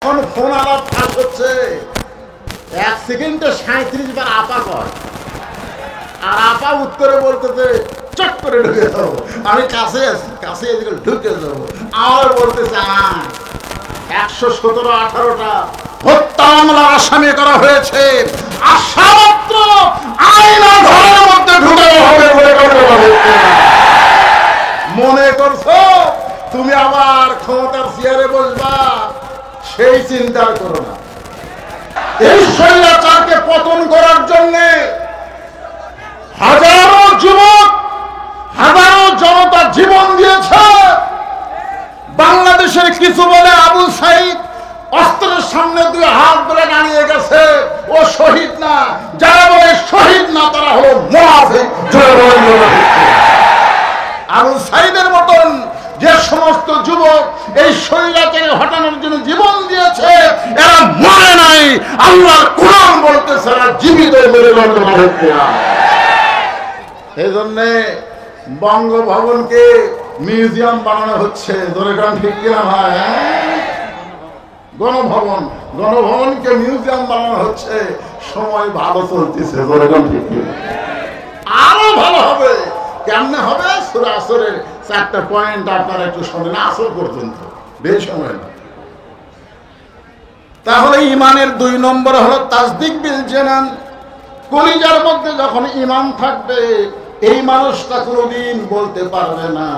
এখন ফোন আলাপ ফাঁস হচ্ছে, 1 সেকেন্ডে 37 বার আপা কয়, আর আপা উত্তরে বলতেছে চট করে ঢুকে যাবো, আমি কাছে আছি, কাছে এদিকে ঢুকে যাবো, আমার বলতেছে 117-18টা হত্যা মামলার আসামি করা হয়েছে, আশা মাত্র আইনা ঘরের মধ্যে ঢুকে হবে বলে মনে করছো তুমি আবার ক্ষমতার চেয়ারে বসবা, সেই চিন্তা করো না। এই স্বৈরাচারকে পতন করার জন্য হাজারো যুবক, হাজারো জনতা জীবন দিয়েছে। বাংলাদেশের কিছু বলে আবু সাইদ অস্ত্রের সামনে 2 হাত ধরে দাঁড়িয়ে গেছে, ও শহীদ না। যারা বলে শহীদ না তারা হলো মুনাফিক। আবু সাইদের মতন যে সমস্ত যুবক এই স্বৈরাচারকে হটানোর জন্য জীবন দিয়েছে, এরা মরে নাই। আল্লাহর কোরআন বলতেছে এরা জীবিত মেরুদণ্ড। এই জন্য বঙ্গভবনকে মিউজিয়াম বানানো হচ্ছে, ধরে কারণ ঠিক কিনা ভাই? গণভবনকে মিউজিয়াম বানানো হচ্ছে, সময় ভালো চলতেছে, ধরে কারণ ঠিক কিনা? আরো ভালো হবে। কেমনে হবে? সূরা আসরের 4টা পয়েন্ট আপনারা একটু শোনেন, আসর পর্যন্ত, বেশি সময় না। তাহলে ইমানের 2 নম্বর হলো তাসদিক বিল জানান। কলিজার মধ্যে যখন ঈমান থাকবে, এই মানুষটা কোনোদিন বলতে পারবে না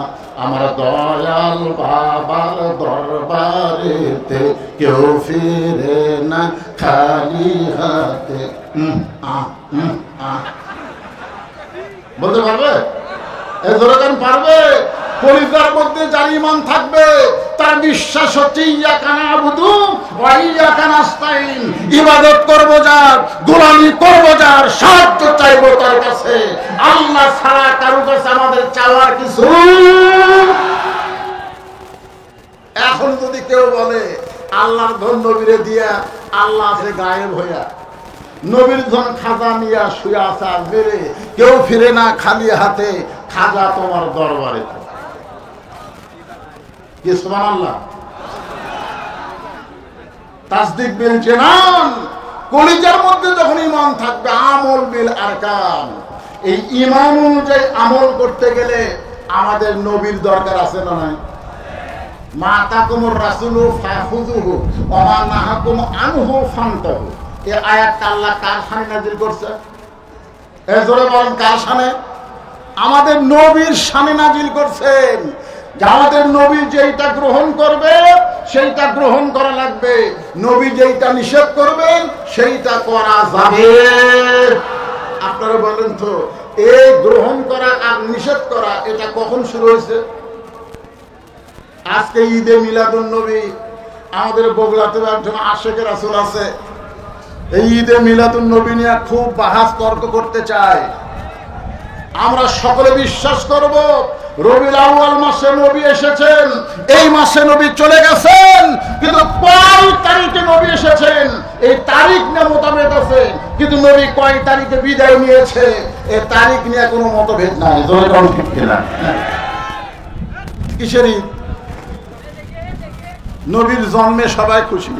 আমার দয়াল বাবার দরবারেতে কেউ ফিরে না খালি হাতে। বলতে পারবে? এই ধরনের পারবে? কলিজার মধ্যে যার ঈমান থাকবে, তার বিশ্বাস হচ্ছে ইয়াকা নাবুদু ওয়া ইয়াকা নাস্তাইন। ইবাদত করব যার, গোলামি করব যার, সাহায্য চাইবো তার কাছে। আল্লাহ ছাড়া কারো কাছে আমাদের চাওয়ার কিছু। এখন যদি কেউ বলে আল্লাহর ধন নবীরে দিয়া, আল্লাহ আছে গায়েব হইয়া, নবীর ধন খাজা নিয়া শুয়ে আছে আর বেড়ে, কেউ ফিরে না খালি হাতে, খাজা তোমার দরবারে। কি সুবহানাল্লাহ। তাসদিক বিল জানান, কলিজার মধ্যে যখন ঈমান থাকবে, আমল বিল আরকান। এই ঈমান অনুযায়ী আমল করতে গেলে আমাদের নবীর দরকার আছে না নাই? মা তাকুমুর রাসূলু ফাখুযুহু ওয়া মা নাহাকুম আনহু ফান্তাহু। এই আয়াতটা আল্লাহ কার শানে নাযিল করছে? এই জোরে বলেন, কার শানে? আমাদের নবীর শানে নাযিল করছেন। আমাদের নবী যেইটা গ্রহণ করবে সেইটা গ্রহণ করা লাগবে, নবী যেইটা নিষেধ করবেন সেইটা করা যাবে। আপনারা বলেন তো, এই গ্রহণ করা আর নিষেধ করা এটা কখন শুরু হয়েছে? আজকে ঈদে মিলাদুন নবী, আমাদের বগুড়াতে একজন আশেকের রাসূল আছে, এই ঈদে মিলাদুন নবী নিয়ে খুব বাহাস তর্ক করতে চায়। আমরা সকলে বিশ্বাস করব রবিউল আউয়াল মাসে নবী এসেছেন, এই মাসে নবী চলে গেছেন, কিন্তু কয় তারিখে নবী এসেছেন এই তারিখ নিয়ে মতভেদ আছে, কিন্তু নবী কয় তারিখে বিদায় নিয়েছে এই তারিখ নিয়ে কোনো মতভেদ নাই। ঠিক কিনা? কিসের ঈদ? নবীর জন্মে সবাই খুশি,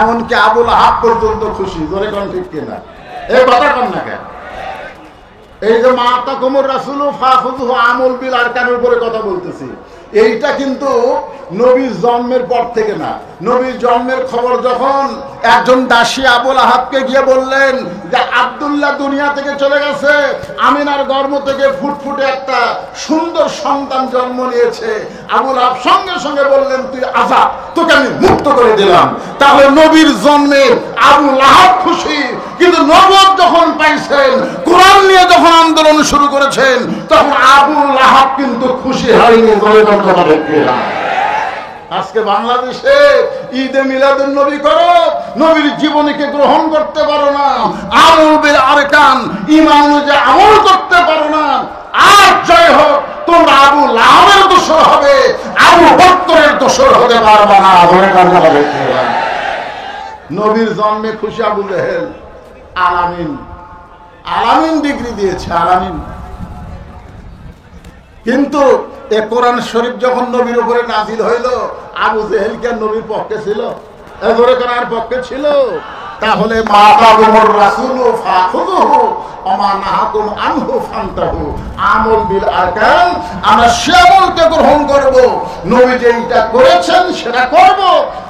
এমনকি আবুল আহাব পর্যন্ত খুশি। জোরে কোন ঠিক কিনা? এই কথা কন না কেন? এই যে মা তাকুমুর রাসূলু ফাখুযুহু আমল বিল আরকানের উপরে কথা বলতেছি, এইটা কিন্তু নবীর জন্মের পর থেকে না। নবীর জন্মের খবর যখন একজন দাসী আবুল আহাবকে গিয়ে বললেন যে আব্দুল্লাহ দুনিয়া থেকে চলে গেছে, আমিনার গর্ভ থেকে ফুটফুটে একটা সুন্দর সন্তান জন্ম নিয়েছে, আবুল আহাব সঙ্গে সঙ্গে বললেন তুই আজাদ, তোকে আমি মুক্ত করে দিলাম। তাহলে নবীর জন্মে আবুল আহাব খুশি, কিন্তু নবুয়ত যখন পাইছেন, কোরআন নিয়ে যখন আন্দোলন শুরু করেছেন, তখন আবুল আহাব কিন্তু খুশি হয়নি। আজকে বাংলাদেশে ঈদে মিলাদুন নবী করো, নবীর জীবনীকে গ্রহণ করতে পারো না, আমল বিল আরকান ঈমান অনুযায়ী আমল করতে পারো না, আর জয় হোক তোমরা আবু লাহাবের দোষর হবে, আবু বকরের দোষর হতে পারবে না। নবীর জন্মে খুশি আবু জেহেল, আলামিন, আলামিন ডিগ্রি দিয়েছে, আলামিন। কিন্তু এ কোরআন শরীফ যখন নবীর উপরে নাজিল হইল, আবু জেহেল কে নবীর পক্ষে ছিল? এবারে করার পক্ষে ছিল। তাহলে মা তাকুমুর রাসূলু ফাখুযুহু ওয়া মা নাহাকুম আনহু ফান্তাহু। আমল বিল আরকান, আমরা সে আমলকে গ্রহণ করব। নবী যেটা করেছেন সেটা করব,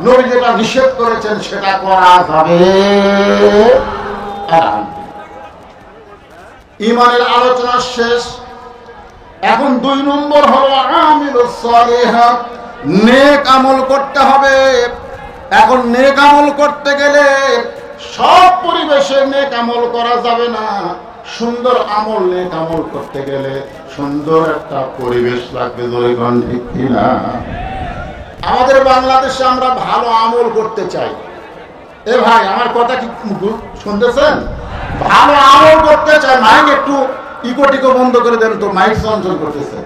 নবী যেটা নিষেধ করেছেন সেটা করা যাবে। ঈমানের আলোচনা শেষ। এখন 2 নম্বর হলো আমিলুস সালিহাত, নেক আমল করতে হবে। এখন নেক আমল করতে গেলে সব পরিবেশে নেক আমল করা যাবে না। সুন্দর আমল, নেক আমল করতে গেলে সুন্দর একটা পরিবেশ লাগবে। জোরেগণ ঠিক কিনা? আমাদের বাংলাদেশে আমরা ভালো আমল করতে চাই। এ ভাই, আমার কথা কি শুনতেছেন? ভালো আমল করতে চাই। মাইক একটু ইকোটিকো বন্ধ করে দেন তো, মাইক চঞ্চল করতেছে।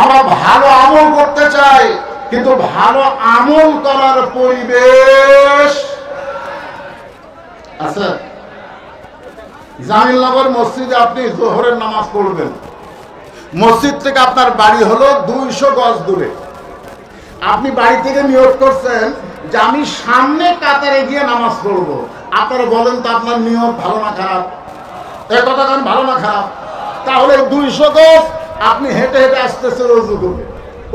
আমরা ভালো আমল করতে চাই, কিন্তু ভালো আমল করার পরিবেশ আছে? জামিলনগর মসজিদে আপনি জোহরের নামাজ পড়বেন, মসজিদ থেকে আপনার বাড়ি হলো 200 গজ দূরে। আপনি বাড়ি থেকে নিয়ত করছেন যে আমি সামনে কাতারে গিয়ে নামাজ পড়বো। আপনারা বলেন তো আপনার নিয়ত ভালো না খারাপ? এই কথা কারণ ভালো না খারাপ? তাহলে 200 গজ আপনি হেঁটে হেঁটে আসতেছেন,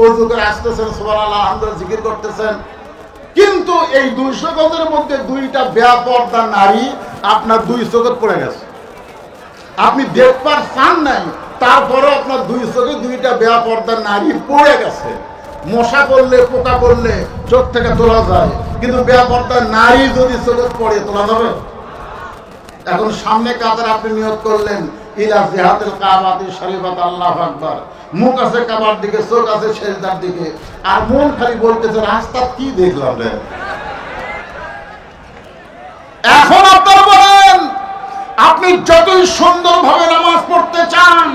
অজু করে আসতেছেন, সুবহানাল্লাহ আলহামদুলিল্লাহ জিকির করতেছেন। কিন্তু এই 200 গজের মধ্যে 2টা বেপরদা নারী আপনার 2 চোখে পড়ে গেছে। আপনি দেখবার চান নাই, তারপরে আপনার 2 চোখে 2টা বেপরদা নারী পড়ে গেছে। মশা করলে, পোকা করলে চোখ থেকে তোলা যায়, কিন্তু বেপরদা নারী যদি চোখে পড়ে তোলা যাবে? এখন সামনে কাতার আপনি নিয়ত করলেন ইলা জিহাতিল কাবাতি শরীফাত, আল্লাহু আকবার। মুখ আছে কাবার দিকে, চোখ আছে সেজদার দিকে, আর মন খালি বলতেছে রাস্তা কি দেখলাম রে। এখন আপনারা বলেন, আপনি যতই সুন্দরভাবে নামাজ পড়তে চান,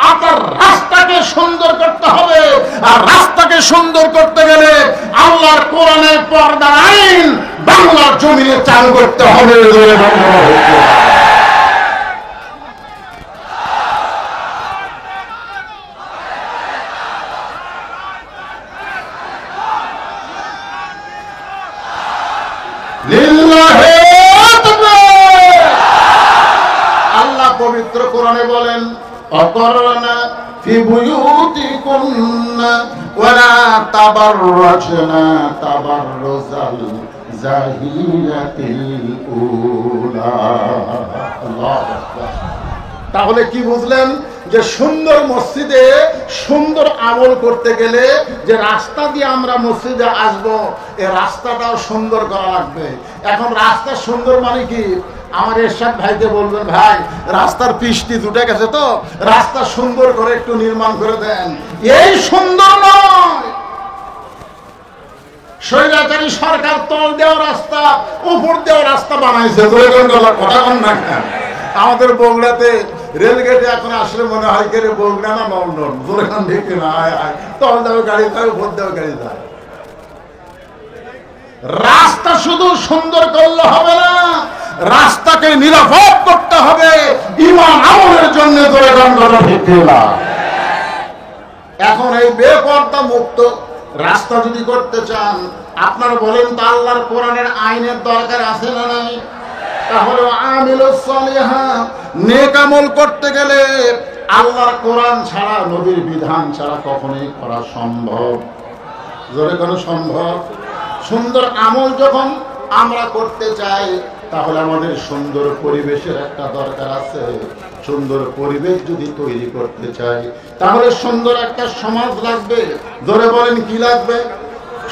আপনার রাস্তাকে সুন্দর করতে হবে। আর রাস্তাকে সুন্দর করতে গেলে আল্লাহর কোরআনের পর্দার আইন বাংলার জমিনে চালু করতে হবে। আল্লাহ পবিত্র কোরআনে বলেন, অকরনা ফি বুয়ুতিকুন্না ওয়ালা তাবাররাজনা তাবাররুজাল জাহিলিয়াতিল উলা। আল্লাহু আকবার। তাহলে কি বুঝলেন? যে সুন্দর মসজিদে সুন্দর আমল করতে গেলে যে রাস্তা দিয়ে আমরা মসজিদে আসবো, এই রাস্তাটাও সুন্দর করা লাগবে। এখন রাস্তা সুন্দর মানে কি? আমার এরশাদ ভাইকে বলবেন, ভাই রাস্তার পিচটি উঠে গেছে, তো রাস্তা সুন্দর করে একটু নির্মাণ করে দেন। এই সুন্দর নয়। স্বৈরাচারী সরকার তল দেওয়া রাস্তা, উপর দেওয়া রাস্তা বানাইছে। কথা কন না। আমাদের বগুড়াতে রেলগেটে এখন আসলে মনে হয় কে বগুড়া না লন্ডন। দোকান দেখে না, তল দেওয়া গাড়ি যায়, উপর দেওয়া গাড়ি যায়। রাস্তা শুধু সুন্দর করলে হবে না, রাস্তাকে নিরাপদ করতে হবে ঈমান আমলের জন্য। এখন এই বেপরদা মুক্ত রাস্তা যদি করতে চান, আপনারা বলেন তো আল্লাহর কোরআনের আইনের দরকার আছে না নাই? তাহলে আমিলুস সালিহাত, নেক আমল করতে গেলে আল্লাহর কোরআন ছাড়া, নবীর বিধান ছাড়া কখনোই করা সম্ভব? জোরে কোনো সম্ভব? সুন্দর আমল যখন আমরা করতে চাই, তাহলে আমাদের সুন্দর পরিবেশের একটা দরকার আছে। সুন্দর পরিবেশ যদি তৈরি করতে চাই, তাহলে সুন্দর একটা সমাজ লাগবে। ধরে বলেন কি লাগবে?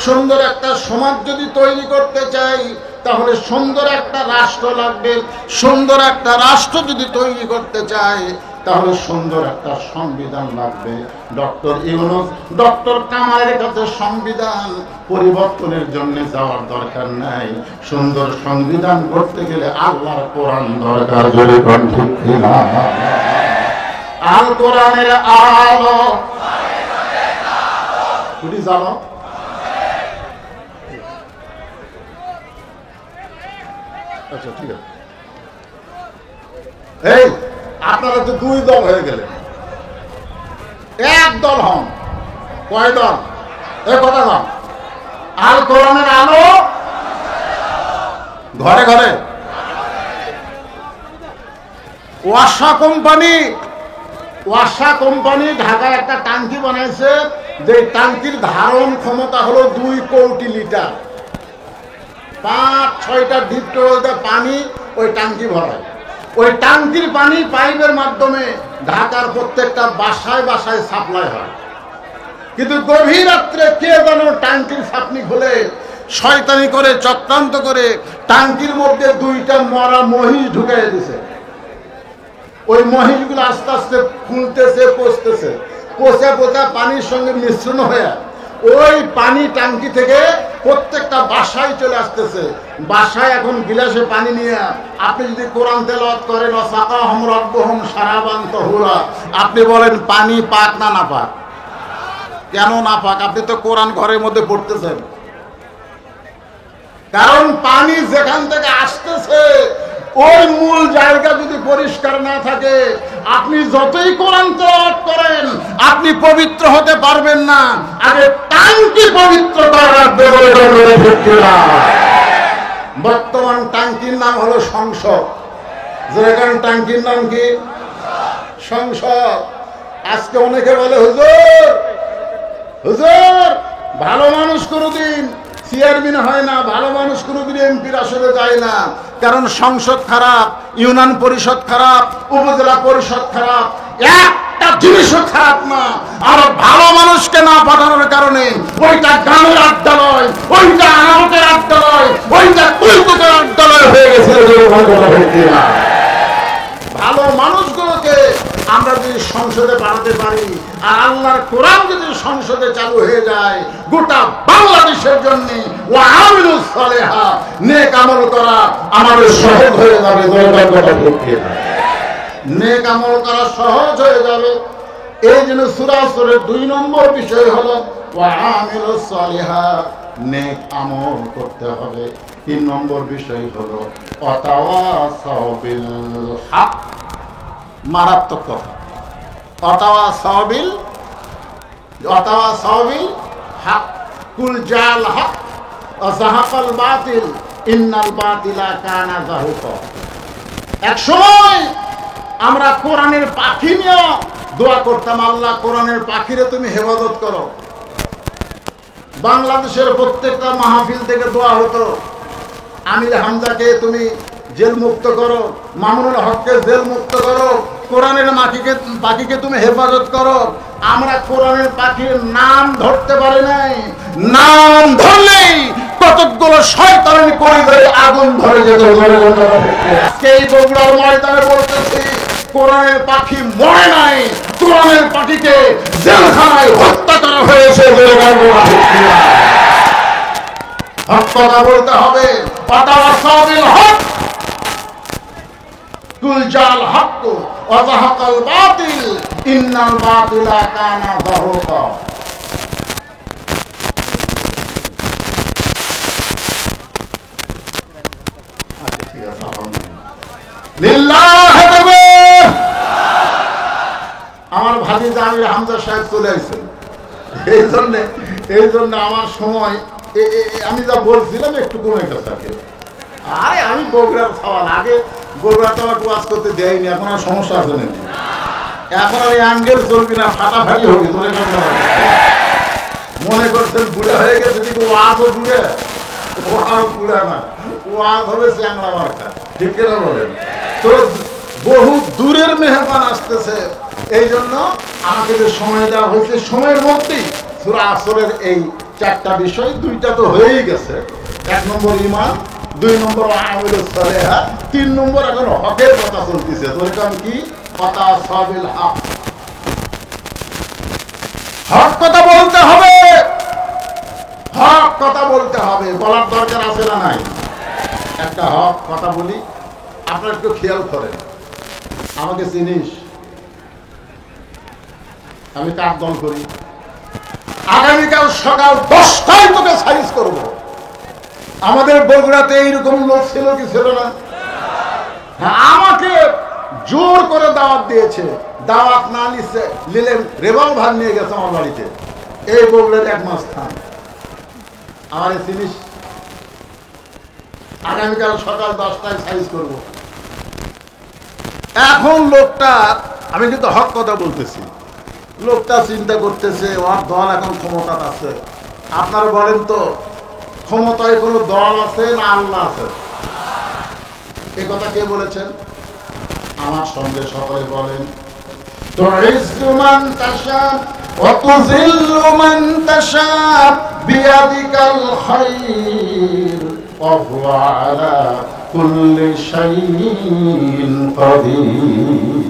সুন্দর একটা সমাজ যদি তৈরি করতে চাই, তাহলে সুন্দর একটা রাষ্ট্র লাগবে। সুন্দর একটা রাষ্ট্র যদি তৈরি করতে চাই, তাহলে সুন্দর একটা সংবিধান লাগবে। ডক্টর ইউনূস, ডক্টর কামালের কাছে সংবিধান পরিবর্তনের জন্য যাওয়ার দরকার নাই। সুন্দর সংবিধান করতে গেলে আল্লাহর কোরআন দরকার। জোরে কোন ঠিক কিনা? আল কোরআনের আলো কুটি জানো? আচ্ছা ঠিক আছে। এই আপনারা তো 2 দল হয়ে গেলেন, 1 দল হন। কয় দল? এ কথা না। আল কোরআনের আলো ঘরে ঘরে। ওয়াসা কোম্পানি ঢাকায় একটা ট্যাঙ্কি বানাইছে, যে ট্যাঙ্কির ধারণ ক্ষমতা হলো 2 কোটি লিটার। 5-6টা ডিপ টিউবওয়েলে পানি ওই ট্যাঙ্কি ভরায়। ওই ট্যাঙ্কির পানি পাইপের মাধ্যমে ঢাকার প্রত্যেকটা বাসায় বাসায় সাপ্লাই হয়। কিন্তু গভীর রাত্রে কে যেন ট্যাঙ্কির ছাপনি খুলে শয়তানি করে, চক্রান্ত করে ট্যাঙ্কির মধ্যে 2টা মরা মহিষ ঢুকাই দিছে। ওই মহিষগুলো আস্তে আস্তে ফুলতেছে, পচতেছে, পচা পানির সঙ্গে মিশ্রণ হয়ে ওই পানি ট্যাঙ্কি থেকে প্রত্যেকটা বাসায় চলে আসতেছে। বাসায় এখন গিলাসে পানি নিয়ে আপনি যদি কোরআন তেলাওয়াত করেন, ওয়াসাকাহুম রাব্বুহুম শারাবান তাহুরা, আপনি বলেন পানি পাক না না পাক? কেন না পাক? আপনি তো কোরআন ঘরের মধ্যে পড়তেছেন। কারণ পানি যেখান থেকে আসতেছে ওই মূল জায়গা যদি পরিষ্কার না থাকে, আপনি যতই কোরআন তেলাওয়াত করেন আপনি পবিত্র হতে পারবেন না। আগে ট্যাঙ্কি পবিত্র করার ব্যবস্থা। বর্তমান ট্যাঙ্কির নাম হলো সংসদ। যেখানে ট্যাঙ্কির নাম কি? সংসদ। আজকে অনেকে বলে, হুজুর হুজুর ভালো মানুষ কোনোদিন চেয়ারম্যান হয় না, ভালো মানুষ কোনোদিন এমপির আসলে যায় না। কারণ সংসদ খারাপ, ইউনিয়ন পরিষদ খারাপ, উপজেলা পরিষদ খারাপ, একটা জিনিসও খারাপ না। আর ভালো মানুষকে না পাঠানোর কারণে ওইটা গ্রামের আড্ডালয়, ওইটা আনামতের আড্ডালয়, ওইটা কুলকুতের আড্ডালয় হয়ে গেছে। ভালো মানুষগুলোকে আমরা যদি সংসদে বাড়াতে পারি, আর আল্লাহর কোরআন যদি সংসদে চালু হয়ে যায়, গোটা বাংলাদেশের জন্য ওয়াআমিলুস সালিহা, নেক আমল করা আমাদের সহজ হয়ে যাবে। নেক আমল করা সহজ হয়ে যাবে। এই জন্য সূরা আসরের 2 নম্বর বিষয় হলো ওয়াআমিলুস সালিহা, নেক আমল করতে হবে। 3 নম্বর বিষয় হলো ওয়াতাওয়াসাউ বিল হক। মারাত্মক কথা। ওয়াতাওয়াসাউ বিল হক, কুল জাল হক ওয়া যাহাকাল বাতিল ইন্নাল বাতিলা কানা যাহুকা। এক সময় আমরা কোরআনের পাখি নিয়ে দোয়া করতাম, আল্লাহ কোরআনের পাখিরে তুমি হেফাজত করো। বাংলাদেশের প্রত্যেকটা মাহফিল থেকে দোয়া হতো, আমির হামজাকে তুমি জেল মুক্ত করো, মামুনুল হককে জেল মুক্ত করো, কোরআনের পাখিকে তুমি হেফাজত করো। আমরা কোরআনের পাখির নাম ধরতে পারি নাই। নাম ধরলেই কতগুলো শয়তানি করে আগুন ধরে যেত। সেই বগুড়ার ময়দানে বলতেছি, কোরআনের পাখি মরে নাই, কোরআনের পাখিকে জেলখানায় হত্যা করা হয়েছে। হক কথা বলতে হবে। ওয়াতাওয়াসাউ বিল হক, কুল জাল হক ওয়া যাহাকাল বাতিল ইন্নাল বাতিলা কানা যাহুকা। লিল্লাহি তাকবীর। আমার ভাতিজা আমির হামজা সাহেব চলে আসছেন। এই জন্য আমার সময় আমি যা বলছিলাম একটু কমে গেছে। আরে আমি বগুড়ার সওয়াল, আগে বগুড়া তো আমার ওয়াজ করতে দেয়নি, এখন আর সমস্যা আছে নাকি? এখন আর অ্যাঙ্গেল চলবি না, ফাটাফাটি হবে। মনে করছেন বুড়া হয়ে গেছে, কিন্তু ওয়াজও বুড়ে, ওয়াও বুড়া না, ওয়াজ হবে চ্যাংড়া মার্কা। ঠিক কিনা বলেন? তো বহু দূরের মেহমান আসতেছে, এই জন্য আমাকে যে সময় দেওয়া হয়েছে, সময়ের মধ্যেই সূরা আসরের এই 4টা বিষয়, 2টা তো হয়েই গেছে। 1 নম্বর ঈমান, 2 নম্বর ওয়াআমিলুস সালিহা, 3 নম্বর এখন হকের কথা চলতেছে। তোর কাম কি? ওয়াতাওয়াসাউ বিল হক। হক কথা বলতে হবে, হক কথা বলতে হবে। বলার দরকার আছে না নাই? একটা হক কথা বলি, আপনারা একটু খেয়াল করেন। আমাকে চিনিস? আমি কার দল করি? আগামীকাল সকাল 10টায় তোকে সাইজ করব। আমাদের বগুড়াতে এইরকম লোক ছিল কি ছিল না? আমাকে জোর করে দাওয়াত দিয়েছে। দাওয়াত না নিলে রিভলভার নিয়ে গেছে আমার বাড়িতে। এই বগুড়ার 1 মাস থাম। আমার চিনিস? আগামীকাল সকাল 10টায় সাইজ করব। এখন লোকটা, আমি কিন্তু হক কথা বলতেছি, লোকটা চিন্তা করতেছে ওর দল এখন ক্ষমতা আছে। আপনারা বলেন তো, ক্ষমতায় কোনো দল আছে না আল্লাহ আছে? এই কথা কে বলেছেন? আমার সঙ্গে সকলে বলেন, তুইজ্জু মান তাশা ওয়া তুযিল্লু মান তাশা বিয়াদিকাল খায়র ওয়া হুয়া আলা কুল্লি শাইইন কাদির।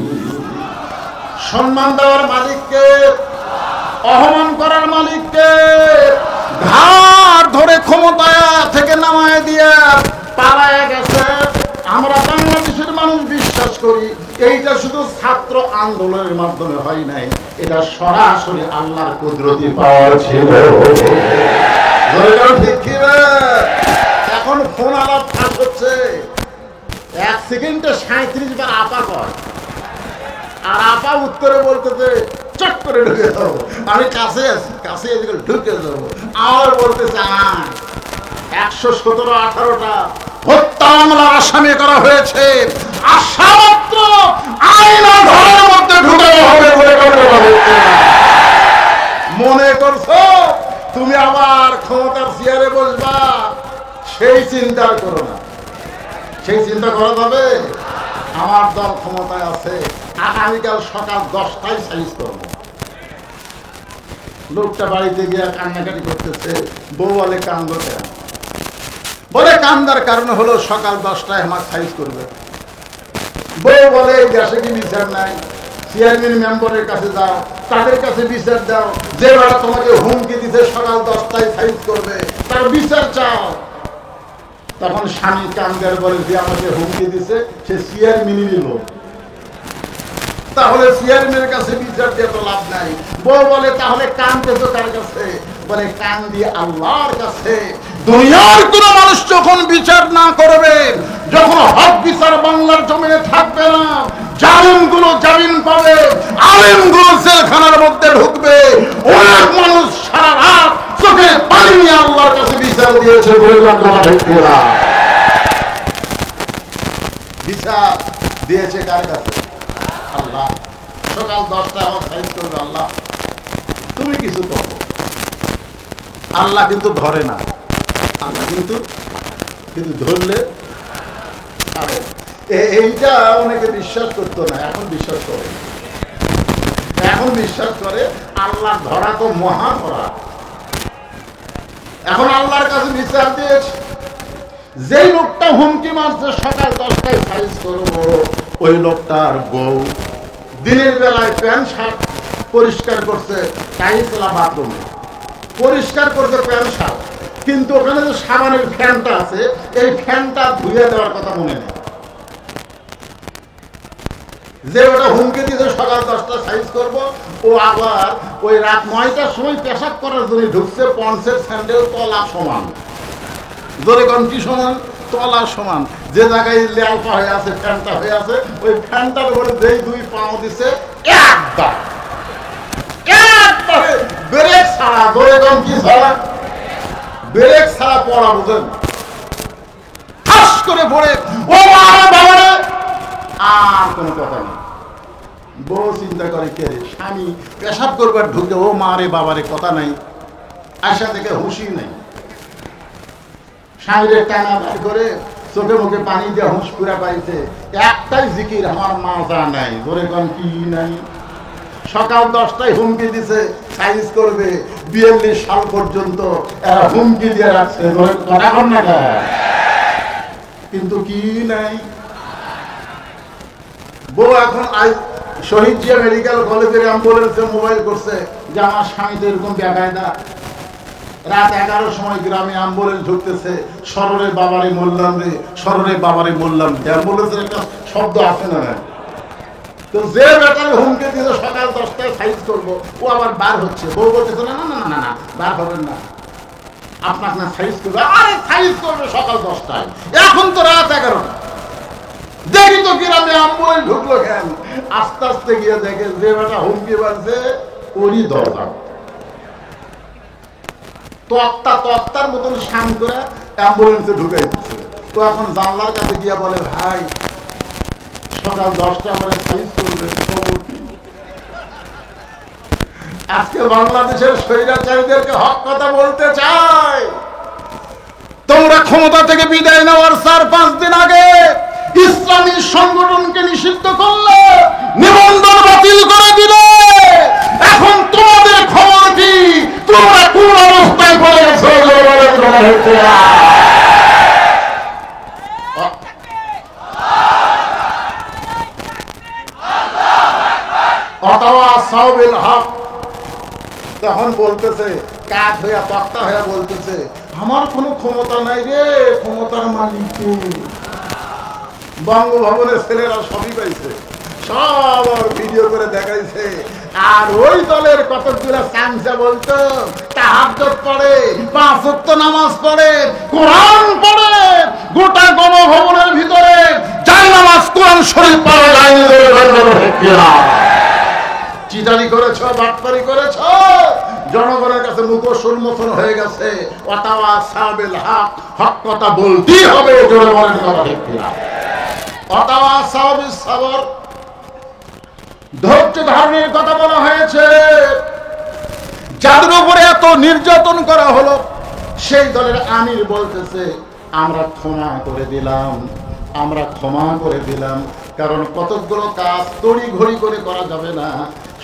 সম্মান দেওয়ার মালিককে, অপমান করার মালিককে, ঘাড় ধরে ক্ষমতা থেকে নামায় দিয়ে পালায় গেছে। আমরা বাংলাদেশের মানুষ বিশ্বাস করি এইটা শুধু ছাত্র আন্দোলনের মাধ্যমে হয় নাই, এটা সরাসরি আল্লাহর কুদরতি পাওয়ার ছিল। এখন ফোন আলাপ ফাঁস হচ্ছে, 1 সেকেন্ডে 37 বার আপা কর, আর আপা উত্তরে বলতেছে চট করে ঢুকে যাবো, আমি কাছে আছি, কাছে ঢুকে যাবো। আমার বলতেছে 117-18টা হত্যা মামলার আসামি করা হয়েছে, আশা মাত্র আইনা ঘরের মধ্যে ঢুকানো হবে বলে মনে করছো তুমি আবার ক্ষমতার চেয়ারে বসবা? সেই চিন্তা করো না, সেই চিন্তা করা যাবে। আমার দল ক্ষমতায় আছে, আগামীকাল সকাল 10টায় সাইজ করবো। লোকটা বাড়িতে গিয়ে কান্নাকাটি করতেছে, বউ বলে কান্দ কেন? বলে কান্দার কারণ হলো সকাল 10টায় আমার সাইজ করবে। বউ বলে এই দেশে কি বিচার নাই? চেয়ারম্যান মেম্বারের কাছে যাও, তাদের কাছে বিচার দাও, যে বেলা তোমাকে হুমকি দিতে সকাল 10টায় সাইজ করবে তার বিচার চাও। তখন স্বামী কান্দার বলে যে আমাকে হুমকি দিছে সে চেয়ারম্যানেরই লোক, তাহলে চেয়ারম্যানের কাছে বিচার দিয়ে তো লাভ নাই। বউ বলে তাহলে কান্দে তো কার কাছে? বলে কান দিয়ে আল্লাহর কাছে। দুনিয়ার কোন মানুষ যখন বিচার না করবে, যখন হক বিচার বাংলার জমিনে থাকবে না, জালিমগুলো জামিন পাবে, আলেমগুলো জেলখানার মধ্যে ঢুকবে, অনেক মানুষ সারা রাত চোখে পানি নিয়ে আল্লাহর কাছে বিচার দিয়েছে বলে বিচার দিয়েছে কার কাছে? আল্লাহ। সকাল 10টায় আমার সাইজ করবে আল্লাহ, তুমি কিছু করো। আল্লাহ কিন্তু ধরে না, আল্লাহ কিন্তু ধরলে এইটা অনেকে বিশ্বাস করতো না, এখন বিশ্বাস করে। এখন বিশ্বাস করে আল্লাহ ধরা তো মহা ধরা। এখন আল্লাহর কাছে বিচার দিয়েছে। যে লোকটা হুমকি মারছে সকাল 10টায় সাইজ করবো, ওই লোকটার বউ দিনের বেলায় প্যান্ট শার্ট পরিষ্কার করছে, টাইলসলা বাথরুমে পরিষ্কার করছে প্যান্ট শার্ট, কিন্তু ওখানে যে সাবানের ফ্যানটা আছে এই ফ্যানটা ধুয়ে দেওয়ার কথা মনে নেই। যে ওটা হুমকি দিয়েছে সকাল 10টায় সাইজ করবো, ও আবার ওই রাত 9টার সময় পেশাব করার জন্য ঢুকছে, পঞ্চের স্যান্ডেল তলা সমান। ধরে কোন কি সমান? তলা সমান। যে জায়গায় লেয়ালপা হয়ে আছে, ফ্যানটা হয়ে আছে, ওই ফ্যানটার উপরে যেই 2 পাও দিছে একবার ব্রেক ছাড়া, ধরে কোন কি ছাড়া, ব্রেক ছাড়া পড়া, বুঝেন, হাস করে পড়ে ও মারে বাবারে, আর কোনো কথা নেই। বউ চিন্তা করে কে রে, স্বামী পেশাব করবার ঢুকে ও মারে বাবারে কথা নাই, আশা থেকে হুঁশি নাই। স্বামীরে টানা বার করে চোখে মুখে পানি দিয়ে হুঁশ পুরা পাইছে, একটাই জিকির আমার মাজা নাই, ধরে কোন কি নাই। সকাল 10টায় হুমকি দিছে সাইজ করবে, 42 সাল পর্যন্ত হুমকি দিয়ে রাখছে, কিন্তু কি নাই। বউ এখন শহীদ জিয়া মেডিকেল কলেজের অ্যাম্বুলেন্সে মোবাইল করছে যে আমার স্বামী তো এরকম বেকায়দা, রাত 11টার সময় গ্রামে অ্যাম্বুলেন্স ঢুকতেছে, শররে বাবারে বললাম রে, শররে বাবারে বললাম। অ্যাম্বুলেন্সের একটা শব্দ আছে না? তো যে ব্যাটারে হুমকে দিয়েছে সকাল 10টায় সাইজ করবো, ও আবার বার হচ্ছে। বউ বলতেছে না না না না না, বার হবেন না, আপনার না সাইজ করবে। আরে সাইজ করবে সকাল 10টায়, এখন তো রাত 11টা। দেখি তো গ্রামে অ্যাম্বুলেন্স ঢুকলো কেন? আস্তে আস্তে গিয়ে দেখে যে বেটা হুমকি বাজছে ওরই দরজা। তক্তার মতন শান করে অ্যাম্বুলেন্সে ঢুকাই দিচ্ছে। ও এখন জানলার কাছে গিয়া বলে, ভাই সকাল 10টা পরে সাইজ করবে। আজকে বাংলাদেশের স্বৈরাচারীদেরকে হক কথা বলতে চাই। তোমরা ক্ষমতা থেকে বিদায় নেওয়ার 4-5 দিন আগে ইসলামী সংগঠনকে নিষিদ্ধ করলে, নিবন্ধন বাতিল করে দিলে, এখন তোমাদের খবর কি? তোমরা কোন অবস্থায় পড়ে গেছো? তখন বলতেছে, কাঠ হইয়া তক্তা হইয়া বলতেছে, আমার কোনো ক্ষমতা নাই রে, ক্ষমতার মালিক কে? বঙ্গভবনের ছেলেরা সবই পাইছে, সব ভিডিও করে দেখাইছে। আর ওই দলের কতগুলা চামচা বলতো তাহাজ্জুদ পড়ে, 5 ওয়াক্ত নামাজ পড়ে, কোরআন পড়ে, গোটা গণভবনের ভিতরে জায় নামাজ কোরআন শরীফ পড়ে লাইনে চিটারি করেছ, বাটপারি করেছ, জনগণের কাছে মুখোশ উন্মোচন হয়ে গেছে। ওয়াতাওয়া সাবিল হক, হক কথা বলতেই হবে। জোরে বলেন কথা ঠিক কিনা? ওয়াতাওয়া সাবিস সাবর, ধৈর্য ধারণের কথা বলা হয়েছে। যাদের উপরে এত নির্যাতন করা হলো, সেই দলের আমির বলতেছে, আমরা ক্ষমা করে দিলাম, আমরা ক্ষমা করে দিলাম। কারণ কতগুলো কাজ তড়ি ঘড়ি করে করা যাবে না,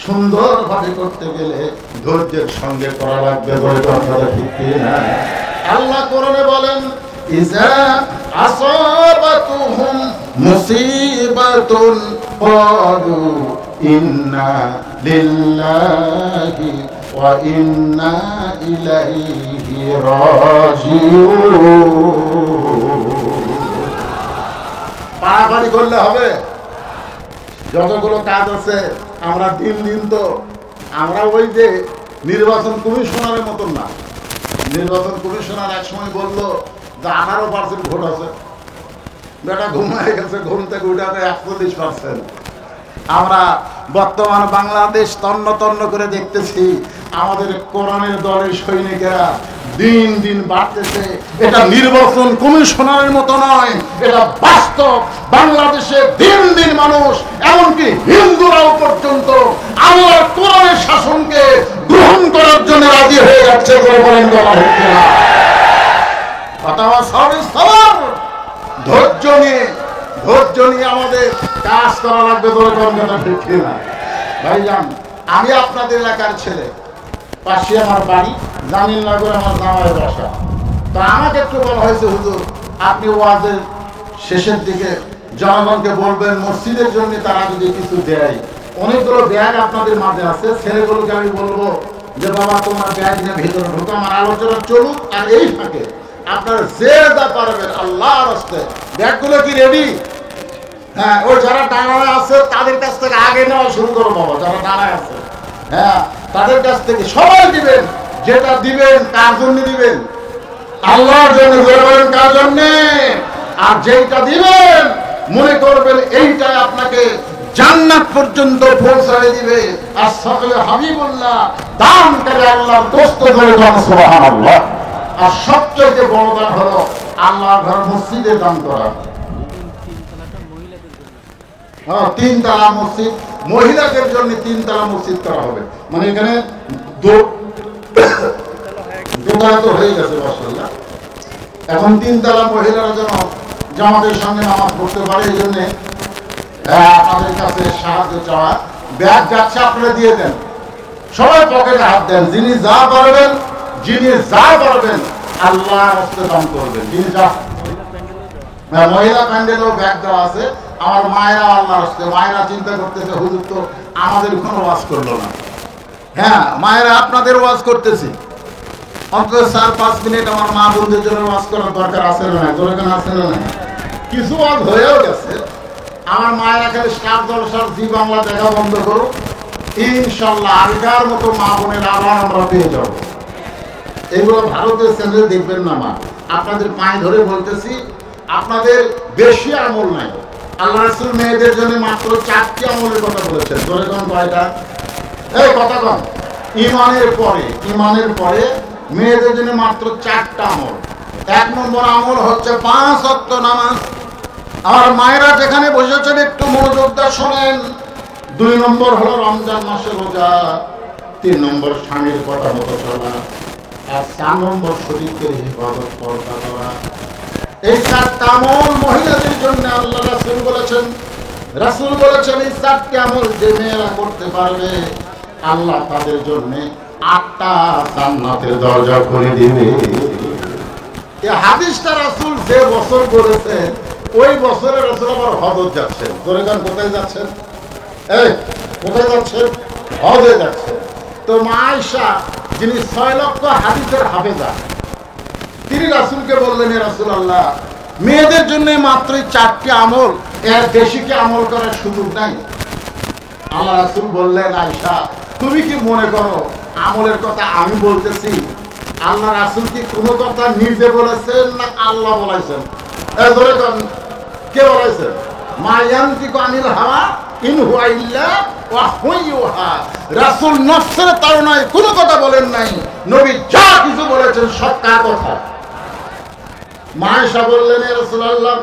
সুন্দরভাবে করতে গেলে ধৈর্যের সঙ্গে করা লাগবে। বলে কথাটা ঠিক কিনা? আল্লাহ কোরআনে বলেন, ইজা আসাবাতুহুম মুসিবাতুন ক্বালু ইন্না লিল্লাহি ওয়া ইন্না ইলাইহি রাজিউন। পাড়াপাড়ি করলে হবে? যতগুলো কাজ আছে আমরা দিন দিন তো আমরা ওই যে নির্বাচন কমিশনারের মতন না। নির্বাচন কমিশনার এক সময় বললো যে 18% ভোট আছে, বেটা ঘুমায় গেছে, ঘুম থেকে উঠে 41%। আমরা বর্তমান বাংলাদেশ তন্ন তন্ন করে দেখতেছি, আমাদের কোরআনের দলের সৈনিকেরা দিন দিন বাড়তেছে। এটা নির্বাচন কমিশনারের মতো নয়, এটা বাস্তব। বাংলাদেশে দিন দিন মানুষ, এমনকি হিন্দুরাও পর্যন্ত আল্লাহর কোরআনের শাসনকে গ্রহণ করার জন্য রাজি হয়ে যাচ্ছে। ধৈর্য নিয়ে আমাদের কাজ করা লাগবে। ভাইজান, আমি আপনাদের এলাকার ছেলে, পাশে আমার বাড়ি, জামিলনগর আমার জামাইয়ের বাসা। তো আমাকে একটু বলা হয়েছে, হুজুর আপনি ওয়াজের শেষের দিকে জনগণকে বলবেন মসজিদের জন্য তারা যদি কিছু দেয়। অনেকগুলো ব্যাগ আপনাদের মাঝে আছে, ছেলেগুলোকে আমি বলবো যে বাবা তোমার ব্যাগ নিয়ে ভেতরে ঢুকো, আমার আলোচনা চলুক। আর এই ফাঁকে আপনারা যে যা পারবেন আল্লাহর রাস্তে, ব্যাগগুলো কি রেডি? হ্যাঁ, ওই যারা ডানায় আছে তাদের কাছ থেকে আগে নেওয়া শুরু করো বাবা। যারা ডানায় আছে, হ্যাঁ, তাদের কাছ থেকে সবাই দিবেন। যেটা দিবেন কার জন্য দিবেন? আল্লাহর জন্য। বলবেন কার জন্য? আর যেটা দিবেন মনে করবেন এইটাই আপনাকে জান্নাত পর্যন্ত পৌঁছায় দিবে। আর সকলে হাবিবুল্লাহ দান করে আল্লাহর দোস্ত করে সুবহানাল্লাহ। আর সবচেয়ে বড় দান হলো আল্লাহর ঘর মসজিদে দান করা। 3 তলা মসজিদ, মহিলাদের জন্য 3 তলা মসজিদ করা হবে। মানে এখানে দোতলা তো হয়ে গেছে মাশাআল্লাহ, এখন 3 তলা মহিলারা যেন জামাতের সঙ্গে নামাজ পড়তে পারে। এই জন্য আপনাদের কাছে সাহায্য চাওয়া। ব্যাগ যাচ্ছে আপনারা দিয়ে দেন, সবাই পকেটে হাত দেন। যিনি যা পারবেন আল্লাহর রাস্তায় দান করবেন। যিনি যা, মহিলা প্যান্ডেলও ব্যাগ দেওয়া আছে। আমার মায়েরা আল্লাহর রাস্তায়, মায়েরা চিন্তা করতেছে হুজুর তো আমাদের কোনো ওয়াজ করলো না। হ্যাঁ মায়েরা, আপনাদের ওয়াজ করতেছি। অন্তত 4-5 মিনিট আমার মা বোনদের জন্য ওয়াজ করার দরকার আছে না? দরকার আছে না? কিছু ওয়াজ হয়েও গেছে। আমার মায়েরা খালি স্টার জলসার জি বাংলা দেখা বন্ধ করুক, ইনশাল্লাহ আগেকার মতো মা বোনের আবার আমরা পেয়ে যাব। এগুলো ভারতের চ্যানেলে দেখবেন না মা, আপনাদের পায়ে ধরে বলতেছি, আপনাদের বেশি আমল নাই। আল্লাহ রাসূল মেয়েদের জন্য মাত্র 4টি আমলের কথা বলেছেন। ধরে কোন কয়টা? এই কথা কম। ইমানের পরে মেয়েদের জন্য মাত্র 4টা আমল। এক নম্বর আমল হচ্ছে 5 ওয়াক্ত নামাজ। আমার মায়েরা যেখানে বসেছেন একটু মনোযোগ দিয়ে শোনেন। 2 নম্বর হলো রমজান মাসে রোজা। 3 নম্বর স্বামীর কথা মতো চলা। আর 4 নম্বর শরীরকে ইবাদত পর্দা করা। এই 4টা আমল মহিলাদের জন্য আল্লাহ রাসূল বলেছেন। রাসূল বলেছেন এই 4টি আমল যে মেয়েরা করতে পারবে আল্লাহ তাদের জন্য 8টা জান্নাতের দরজা খুলে দিবে। এই হাদিসটা রাসূল যে বছর বলেছেন ওই বছরে রাসূল আবার হজ যাচ্ছেন। ধরে যান কোথায় যাচ্ছেন? এই কোথায় যাচ্ছেন? হজে যাচ্ছেন। তো মা আয়েশা যিনি 6 লক্ষ হাদিসের হাফেজা, তিনি রাসূলকে বললেন, হে রাসূলুল্লাহ, মেয়েদের জন্য মাত্র 4টি আমল, এর বেশি কি আমল করার সুযোগ নাই? আল্লাহ রাসূল বললেন, আয়েশা তুমি কি মনে করো আমলের কথা আমি বলতেছি? আল্লাহ রাসূল কি কোনো কথা নিজে বলেছেন না আল্লাহ বলেছেন? ধরে কোন কে বলেছেন? মা ইয়ানতিকু আনিল হাওয়া ইন হুয়া ইল্লা ওয়াহয়ুহা। রাসূল নফসের তাড়নায় কোনো কথা বলেন নাই। নবী যা কিছু বলেছেন সব তার কথা। মা আয়েশা বললেন, হে রাসূলুল্লাহ,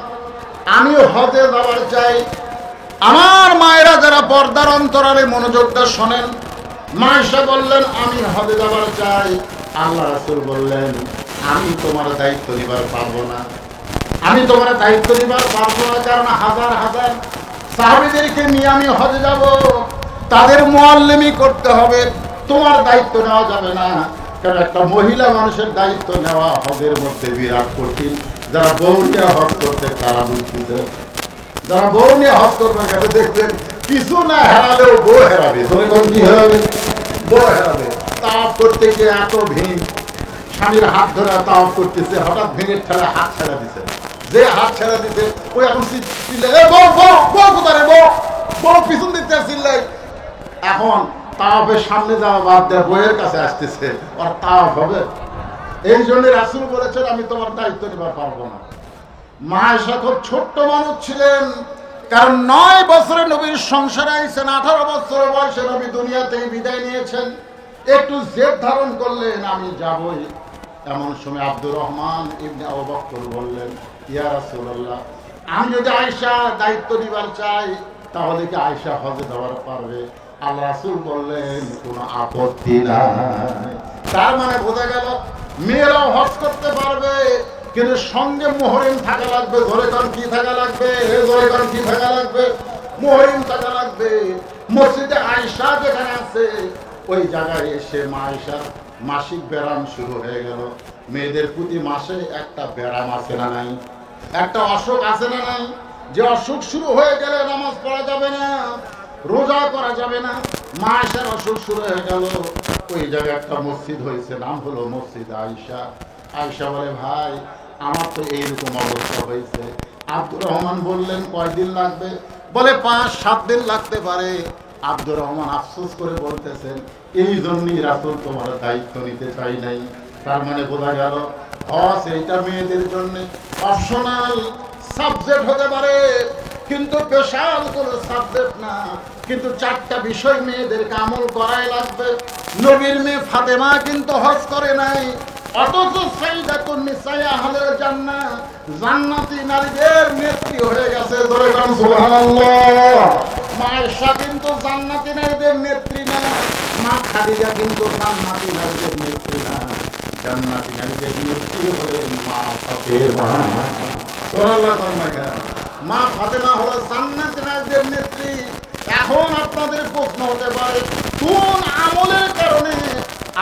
আমি হজে যাওয়ার চাই। আমার মায়েরা যারা পর্দার অন্তরালে মনোযোগ দিয়ে শোনেন, মা আয়েশা বললেন, আমি হজে যাওয়ার চাই। আল্লাহ রাসূল বললেন, আমি তোমার দায়িত্ব নিবার পারবো না। আমি তোমার দায়িত্ব নিবার পারবো না, কারণ হাজার হাজার সাহাবীদেরকে নিয়ে আমি হজে যাব, তাদের মুআল্লিমি করতে হবে। তোমার দায়িত্ব নেওয়া যাবে না, কারণ একটা মহিলা মানুষের দায়িত্ব নেওয়া হজের মধ্যে বিরাট কঠিন। যারা বউ নিয়ে হজ করতে তারা বুঝতে, যারা বউ নিয়ে হজ করবে দেখবেন কিছু না হারালেও বউ হারাবে। কি হারাবে? বউ হারাবে। তাওয়াফ করতে গিয়ে এত ভিড়, স্বামীর হাত ধরে তাওয়াফ করতেছে, হঠাৎ ভেঙে ঠেলে হাত ছেড়ে দিছে। যে হাত ছেড়ে দিতে ওই এখন বউ পিছন দিতে চিল্লাই। এখন তাওয়াফের সামনে যাওয়া বাদ দেয়, বইয়ের কাছে আসতেছে, আর তাওয়াফ হবে? এই জন্য রাসূল বলেছেন, আমি তোমার দায়িত্ব নিবার পারবো না। মা আয়েশা খুব ছোট্ট মানুষ ছিলেন, কারণ 9 বছরে নবীর সংসারে আইছেন, 18 বছর বয়সে নবী দুনিয়াতেই বিদায় নিয়েছেন। একটু জেদ ধারণ করলেন, আমি যাবই। এমন সময় আব্দুর রহমান ইবনে আবু বকর বললেন, ইয়া রাসূলুল্লাহ, আমি যদি আয়েশা দায়িত্ব নিবার চাই তাহলে কি আয়েশা হজে যাওয়ার পারবে? আল্লাহ রাসূল বললেন, কোনো আপত্তি নাই। তার মানে বোঝা গেল মেয়েরাও হজ করতে পারবে, কিন্তু সঙ্গে মুহরিম থাকা লাগবে। ধরে কারণ কি থাকা লাগবে? ধরে কারণ কি থাকা লাগবে? মুহরিম থাকা লাগবে। মসজিদে আয়েশা যেখানে আছে ওই জায়গায় এসে মা আয়েশার মাসিক ব্যারাম শুরু হয়ে গেল। মেয়েদের প্রতি মাসে একটা ব্যারাম আছে না নাই? একটা অসুখ আছে না নাই? যে অসুখ শুরু হয়ে গেলে নামাজ পড়া যাবে না, রোজা করা যাবে না। মা আয়েশার অসুখ শুরু হয়ে গেল। ওই জায়গায় একটা মসজিদ হয়েছে, নাম হলো মসজিদ আয়েশা। আয়েশা বলে, ভাই আমার তো এইরকম অবস্থা হয়েছে। আব্দুর রহমান বললেন, কয়দিন লাগবে? বলে 5-7 দিন লাগতে পারে। আব্দুর রহমান আফসোস করে বলতেছেন, এই জন্যই রাসূল তোমার দায়িত্ব নিতে চাই নাই। তার মানে বোঝা গেল হজ এইটা মেয়েদের জন্য অপশনাল সাবজেক্ট হতে পারে, কিন্তু স্পেশাল কোনো সাবজেক্ট না। কিন্তু 4টা বিষয় মেয়েদেরকে আমল করাই লাগবে। নবীর মেয়ে ফাতেমা কিন্তু হজ করে নাই, অথচ সাইয়্যিদাতুন নিসায়ে আহলে জান্নাহ, জান্নাতি নারীদের নেত্রী হয়ে গেছে। ধরে কাম সুবহানাল্লাহ। মা আয়েশা কিন্তু জান্নাতি নারীদের নেত্রী না, মা খাদিজা কিন্তু জান্নাতি নারীদের নেত্রী না। জান্নাতি নারীদের নেত্রী হলেন মা ফাতেমা। সুবহানাল্লাহ। মা ফাতেমা হলো জান্নাতি নারীদের নেত্রী। এখন আপনাদের প্রশ্ন হতে পারে, কোন আমলের কারণে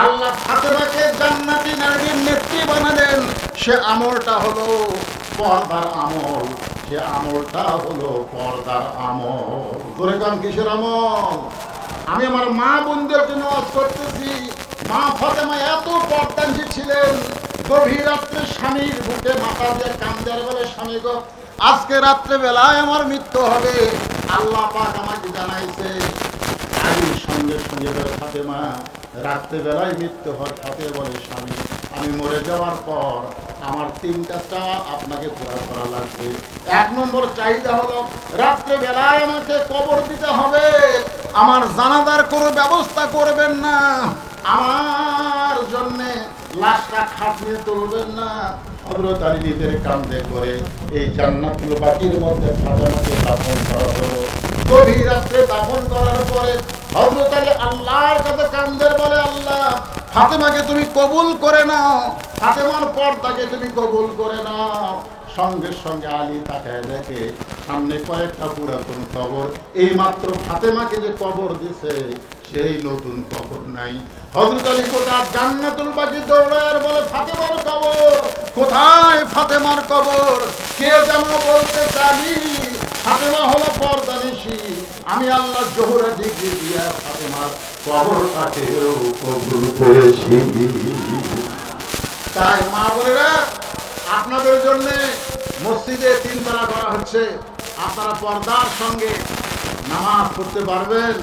আল্লাহ ফাতেমাকে জান্নাতি নারীদের নেত্রী বানালেন? সে আমলটা হলো পর্দার আমল। সে আমলটা হলো পর্দার আমল। ধরে কাম কিসের আমল? আমি আমার মা বোনদের জন্য ওয়াজ করতেছি। মা ফাতেমা এত পর্দানশী ছিলেন, গভীর রাত্রে স্বামীর বুকে মাথা দিয়ে কান্দার বলে, স্বামী গো, আজকে রাত্রে বেলায় আমার মৃত্যু হবে। আল্লাহ পাক আমাকে জানাইছে। আমি সঙ্গে সঙ্গে ফাতেমা রাত্রে বেলায় মৃত্যু হয়। ফাতেমা বলে, স্বামী আমি মরে যাওয়ার পর আমার 3টা চাওয়া আপনাকে পুরা করা লাগবে। 1 নম্বর চাহিদা হলো রাত্রে বেলায় আমাকে কবর দিতে হবে। আমার জানাজার কোনো ব্যবস্থা করবেন না, আমার জন্য লাশটা খাট নিয়ে তুলবেন না, হযরত আলী নিজের কাঁধে করে এই জান্নাতুল বাকির মধ্যে ফাতেমাকে দাফন করা হলো। গভীর রাত্রে দাফন করার পরে হযরত আলী আল্লাহর কাছে কাঁদে বলে, আল্লাহ ফাতেমাকে তুমি কবুল করে নাও, ফাতেমার পর্দাকে তুমি কবুল করে নাও। সঙ্গে সঙ্গে আলী তাকায় দেখে সামনে কয়েকটা পুরাতন কবর, এই মাত্র ফাতেমাকে যে কবর দিছে সেই নতুন কবর নাই। হযরত আলী কোথায় জান্নাতুল বাকি দৌড়ায় বলে, ফাতেমার কবর কোথায়, ফাতেমার কবর? কে যেন বলতে চাই ফাতেমা হলো পর্দানিশী, আমি আল্লাহ জোহরা ডিগ্রি দিয়া ফাতেমার কবরটাকেও কবুল করেছি। তাই মা বোনেরা, আপনাদের জন্য মসজিদে 3 বেলা করা হচ্ছে, আপনারা পর্দার সঙ্গে নামাজ পড়তে পারবেন।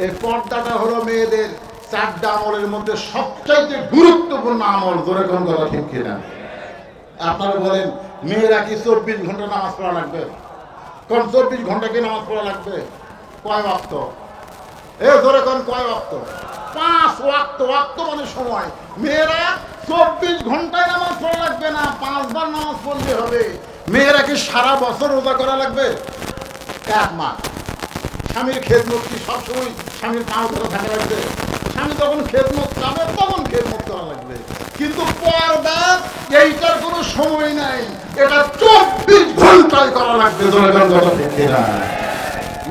এই পর্দাটা হলো মেয়েদের 4টা আমলের মধ্যে সবচাইতে গুরুত্বপূর্ণ আমল। জোরে কোন কথা ঠিক কিনা? আপনারা বলেন মেয়েরা কি 24 ঘন্টা নামাজ পড়া লাগবে? কোন 24 ঘন্টা কি নামাজ পড়া লাগবে? কয় ওয়াক্ত? জোরে কোন কয় ওয়াক্ত? 5 ওয়াক্ত। ওয়াক্ত মানে সময়। মেয়েরা 24 ঘন্টায় নামাজ পড়া লাগবে না, 5 বার নামাজ পড়লে হবে। মেয়েরা কি সারা বছর রোজা করা লাগবে? 1 মাস। স্বামীর খেদমত কি সবসময় স্বামীর পাও ধরে থাকা লাগবে? স্বামী যখন খেদমত চাবে তখন খেদমত করা লাগবে। কিন্তু পর্দা এইটার কোনো সময় নাই, এটা 24 ঘন্টায় করা লাগবে।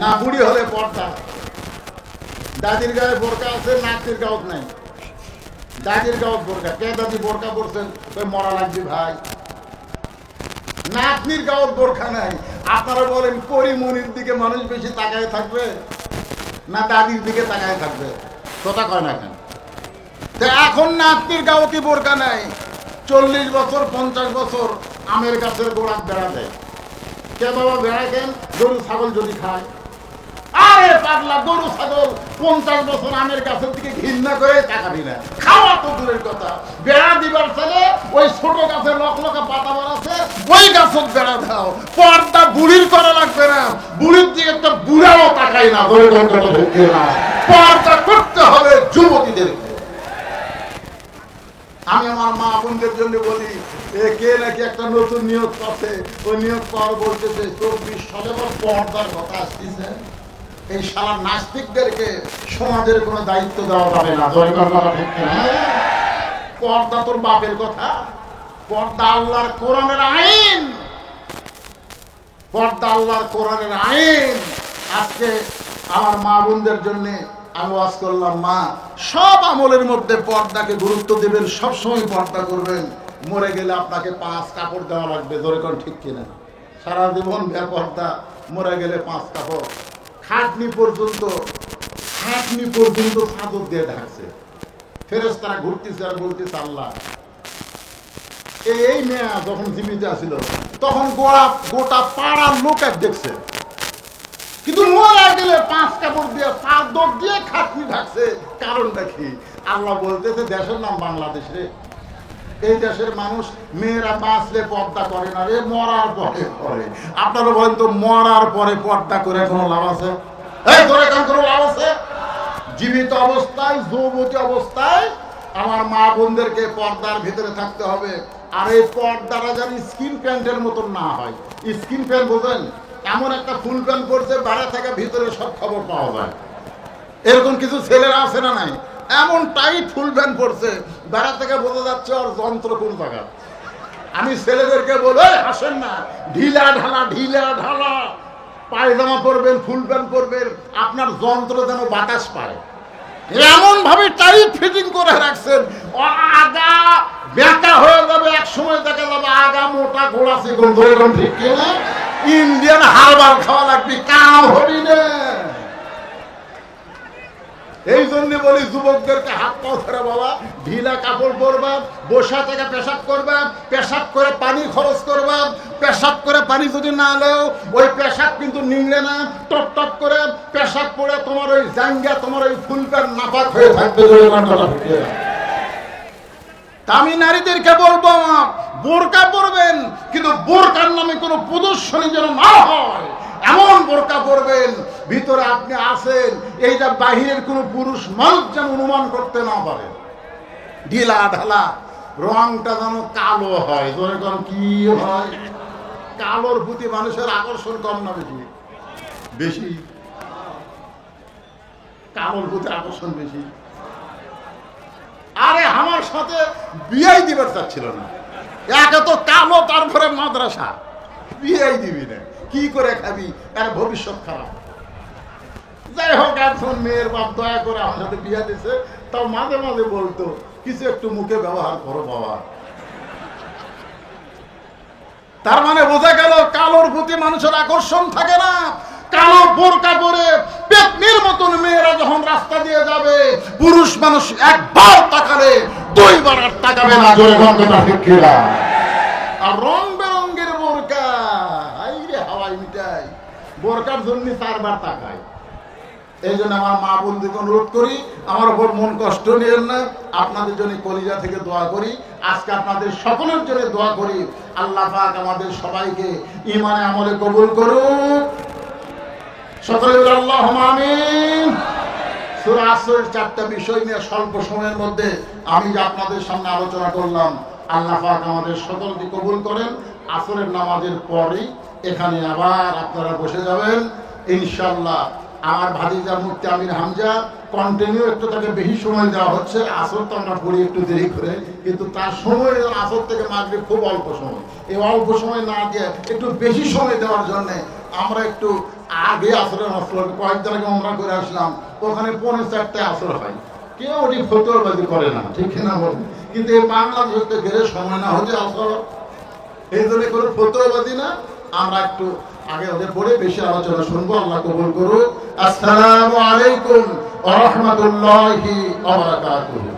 না বুড়ি হলে পর্দা। দাদির গায়ে বোরকা আছে, নাতির গাও নাই। দাদির গাও বোরকা, কে দাদি বোরকা পরছেন? মরা লাগবে ভাই। নাতনির গাও বোরখা নাই। আপনারা বলেন পরিমনির দিকে মানুষ বেশি তাকায় থাকবে না দাদির দিকে তাকায় থাকবে? কথা কয় না কেন? এখন নাতনির গাও কি বোরকা নাই? 40 বছর 50 বছর আমের গাছের গোড়া বেড়া দেয়। কে বাবা বেড়া দেন? গরু ছাগল যদি খায়। আরে পাগলা, গরু ছাগল 50 বছর আমের গাছের দিকে ঘৃণা করে তাকাবি না, খাওয়া তো দূরের কথা। বেড়া দিবার ছেলে ওই ছোট গাছের লকলকা পাতা বাড়াচ্ছে, ওই গাছত বেড়া দাও। পর্দা বুড়ির করা লাগবে না, বুড়ির দিকে একটা বুড়াও তাকাই না। পর্দা করতে হবে যুবতীদেরকে। আমি আমার মা বোনদের জন্য বলি, কে নাকি একটা নতুন নিয়োগ করছে, ওই নিয়োগ কর বলতেছে 24 সালে পর্দার কথা আসতেছে। এই শালা নাস্তিকদেরকে সমাজের কোনো দায়িত্ব দেওয়া যাবে না। পর্দা তোর বাপের কথা, পর্দা আল্লাহর কোরআনের আইন, পর্দা আল্লাহর কোরআনের আইন। আজকে আমার মা বোনদের জন্য আমি ওয়াজ করলাম, মা সব আমলের মধ্যে পর্দাকে গুরুত্ব দেবেন, সবসময় পর্দা করবেন। মরে গেলে আপনাকে 5 কাপড় দেওয়া লাগবে। ধরে কোন ঠিক কিনা? সারা জীবন বেপর্দা, মরে গেলে 5 কাপড়। খাটনি পর্যন্ত চাদর দিয়ে ঢাকছে। ফেরেশতারা ঘুরতেছে আর বলতেছে, আল্লাহ এই মেয়া যখন জীবিত ছিল তখন গোটা পাড়ার লোক এক দেখছে, কিন্তু মরে গেলে 5 কাপড় দিয়ে চাদর দিয়ে খাটনি ঢাকছে। কারণটা কি? আল্লাহ বলতেছে, দেশের নাম বাংলাদেশ রে, এই দেশের মানুষ মেয়েরা বাঁচলে পর্দা করে না রে, মরার পরে করে। আপনারা বলেন তো, মরার পরে পর্দা করে কোনো লাভ আছে? কোনো লাভ আছে? জীবিত অবস্থায়, যৌবতী অবস্থায় আমার মা বোনদেরকে পর্দার ভিতরে থাকতে হবে। আর এই পর্দাটা যেন স্কিন প্যান্টের মতন না হয়। স্কিন প্যান্ট বোঝেন? এমন একটা ফুল প্যান্ট পরছে, বাইরে থেকে ভিতরে সব খবর পাওয়া যায়। এরকম কিছু ছেলেরা আছে না নাই? এমন টাইট ফুল প্যান্ট পরছে, বাইরে থেকে বোঝা যাচ্ছে ওর যন্ত্র কোন জায়গা। আমি ছেলেদেরকে বলে, হাসেন না, ঢিলা ঢালা পায়জামা পরবেন, ফুল প্যান্ট পরবেন, আপনার যন্ত্র যেন বাতাস পায় এমন ভাবে টাইট ফিটিং করে রাখছেন। আগা বেঁকা হয়ে যাবে, এক সময় দেখা যাবে আগা মোটা ঘোড়া চিকন। ঠিক কিনা? ইন্ডিয়ান হারবাল খাওয়া লাগবে, কাম হবি না। এই জন্য বলি যুবকদেরকে হাত পাও ধরে, বাবা ঢিলা কাপড় পরবা, বসা থেকে পেশাব করবা, পেশাব করে পানি খরচ করবা। পেশাব করে পানি যদি না এলেও ওই পেশাব কিন্তু নিংড়ে না, টপ টপ করে পেশাব পড়ে তোমার ওই জাঙ্গা, তোমার ওই ফুলকার নাপাক হয়ে থাকবে। আমি নারীদেরকে বলবো, বোরকা পরবেন, কিন্তু বোরকার নামে কোনো প্রদর্শনী যেন না হয়, এমন বোরকা পরবেন ভিতরে আপনি আছেন এইটা বাহিরের কোনো পুরুষ মানুষ যেন অনুমান করতে না পারে। ঢিলা ঢালা রংটা যেন কালো হয়। যেরকম কি হয়, কালোর প্রতি মানুষের আকর্ষণ কম না বেশি? বেশি। কালোর প্রতি আকর্ষণ বেশি। আরে আমার সাথে বিয়েই দিবার চাচ্ছিল না, একে তো কালো, তারপরে মাদ্রাসা, বিয়েই দিবি না, কি করে খাবি, আর ভবিষ্যৎ খারাপ। যাই হোক, একজন মেয়ের বাপ দয়া করে আমার সাথে বিয়ে দিছে, তাও মাঝে মাঝে বলতো কিছু একটু মুখে ব্যবহার করো বাবা। তার মানে বোঝা গেল কালোর প্রতি মানুষের আকর্ষণ থাকে না। কালো বোরকা পরে পেতনির মতন মেয়েরা যখন রাস্তা দিয়ে যাবে, পুরুষ মানুষ একবার তাকালে দুইবার আর তাকাবে না। জোরে গন্ধটা ঠিক কিনা? আর রং বেরঙ্গের বোরকা, আইরে হাওয়াই মিটাই, বোরকার জন্য 4 বার তাকায়। এই জন্য আমার মা বোনদেরকে অনুরোধ করি, আমার উপর মন কষ্ট নিয়েন না, আপনাদের জন্য কলিজা থেকে দোয়া করি। আজকে আপনাদের সকলের জন্য দোয়া করি, আল্লাহ পাক আমাদের সবাইকে ঈমানে আমলে কবুল করুক। সকলে আল্লাহুম্মা আমিন। সূরা আসরের 4টা বিষয় নিয়ে স্বল্প সময়ের মধ্যে আমি যে আপনাদের সামনে আলোচনা করলাম, আল্লাহ পাক আমাদের সকলকে কবুল করেন। আসরের নামাজের পরেই এখানে আবার আপনারা বসে যাবেন ইনশাআল্লাহ। আমার ভাতিজা মুফতি আমির হামজা কন্টিনিউ একটু তাকে বেশি সময় দেওয়া হচ্ছে। আসর তো আমরা পড়ি একটু দেরি করে, কিন্তু তার সময় আসর থেকে মাগরিব খুব অল্প সময়। এই অল্প সময় না দিয়ে একটু বেশি সময় দেওয়ার জন্য আমরা একটু আগে আসরের আসর, কয়েকদিন আগে আমরা করে আসলাম, ওখানে 4:45 আসর হয়। কেউ ওটি ফতোয়াবাজি করে না, ঠিক না বলুন? কিন্তু এই বাংলাদেশে ঘেরে সময় না হচ্ছে আসর, এই জন্য কোনো ফতোয়াবাজি না। আমরা একটু আগে ওদের পড়ে বেশি আলোচনা শুনবো। আল্লাহ কবুল করুক। আসসালামু আলাইকুম ওয়া রাহমাতুল্লাহি ওয়া বারাকাতুহু।